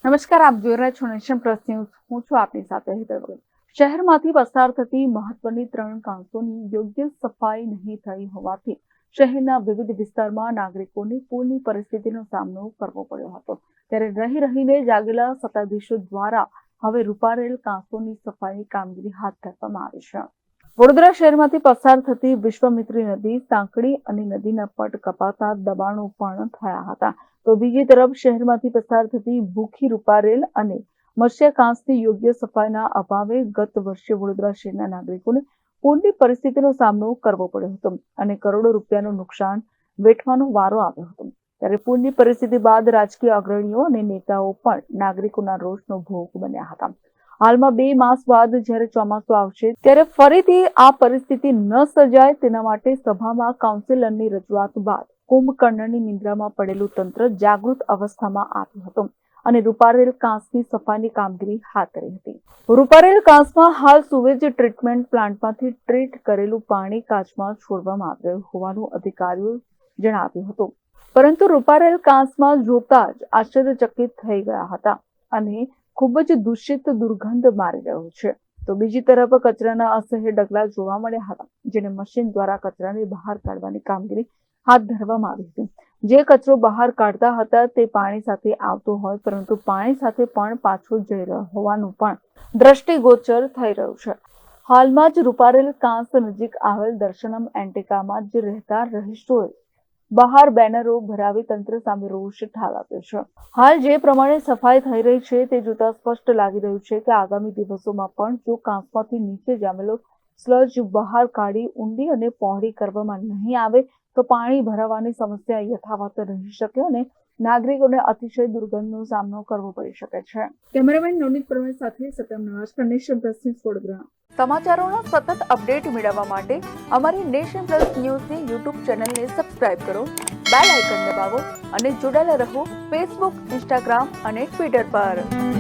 નમસ્કાર, આપ જોઈ રહ્યા છો નેશન પ્લસ ન્યૂઝ. હું છું આપની સાથે હેતલ વગર. શહેરમાંથી પસાર થતી મહત્વની 3 કાંસોની યોગ્ય સફાઈ નહીં થઈ હોવાથી શહેરના વિવિધ વિસ્તારમાં નાગરિકોને પૂરની પરિસ્થિતિનો સામનો કરવો પડ્યો હતો. ત્યારે રહીને જાગેલા સત્તાધીશો દ્વારા હવે રૂપારેલ કાંસોની સફાઈની કામગીરી હાથ ધરવામાં આવી છે. વડોદરા શહેરમાંથી પસાર થતી વિશ્વામિત્રી નદી સાંકડી અને નદીના પટ કપાતા દબાણો પણ થયા હતા. તો બીજી તરફ શહેરમાંથી પસાર થતી ભૂખી રૂપારેલ અને મત્સ્યકાંસની યોગ્ય સફાઈના અભાવે ગત વર્ષે વડોદરા શહેરના નાગરિકોને પૂરની પરિસ્થિતિનો સામનો કરવો પડ્યો હતો અને કરોડો રૂપિયાનું નુકસાન વેઠવાનો વારો આવ્યો હતો. ત્યારે પૂરની પરિસ્થિતિ બાદ રાજકીય અગ્રણીઓ અને નેતાઓ પણ નાગરિકોના રોષનો ભોગ બન્યા હતા. હાલમાં 2 માસ બાદ જ્યારે ચોમાસું આવશે ત્યારે ફરીથી આ પરિસ્થિતિ ન સર્જાય તેના માટે સભામાં કાઉન્સિલરની રજૂઆત બાદ કુંભકર્ણની નિંદ્રામાં પડેલું તંત્ર જાગૃત અવસ્થામાં આવ્યું હતું અને રૂપારેલ કાંસની સફાઈની કામગીરી હાથ ધરી હતી. રૂપારેલ કાંસમાં હાલ સુવેજ ટ્રીટમેન્ટ પ્લાન્ટમાંથી ટ્રીટ કરેલું પાણી કાચમાં છોડવામાં આવ્યું હોવાનું અધિકારીઓ જણાવ્યું હતું. પરંતુ રૂપારેલ કાંસમાં જોતા જ આશ્ચર્યચકિત થઈ ગયા હતા અને ખૂબ જ દૂષિત દુર્ગંધ મારી રહ્યો છે. તો બીજી તરફ કચરાના અસહ્ય ઢગલા જોવા મળ્યા હતા, જેને મશીન દ્વારા કચરાને બહાર કાઢવાની કામગીરી હાથ ધરવામાં આવી હતી. જે કચરો બહાર કાઢતા હતા તે પાણી સાથે આવતો હોય, પરંતુ પાણી સાથે પણ પાછો જઈ રહ્યો હોવાનું પણ દ્રષ્ટિગોચર થઈ રહ્યું છે. હાલમાં જ રૂપારેલ કાંસ નજીક આવેલ દર્શનમ એન્ટિકામાં જ રહેતા રહીશોએ બહાર બેનરો ભરાવી તંત્ર સામે રોષ ઠાલવ્યો છે. હાલ જે પ્રમાણે સફાઈ થઈ રહી છે તે જોતા સ્પષ્ટ લાગી રહ્યું છે કે આગામી દિવસોમાં પણ જો કાંસમાંથી નીચે જામેલો સ્લજ બહાર કાઢી ઊંડી અને પહોળી કરવામાં નહીં આવે તો પાણી ભરાવાની સમસ્યા યથાવત રહી શકે અને નાગરિકોને અતિશય દુર્ગંધનો સામનો કરવો પડી શકે છે. કેમેરામેન નવનીત પરમેશ સાથે Satyam Nawaz, Nation Plus news, Vadodara. સમાચારોના સતત અપડેટ મેળવવા માટે અમારી નેશન પ્લસ ન્યૂઝની યુટ્યુબ ચેનલને સબસ્ક્રાઇબ કરો, બેલ આઇકન દબાવો અને જોડાયેલા રહો ફેસબુક, ઇન્સ્ટાગ્રામ અને ટ્વિટર પર.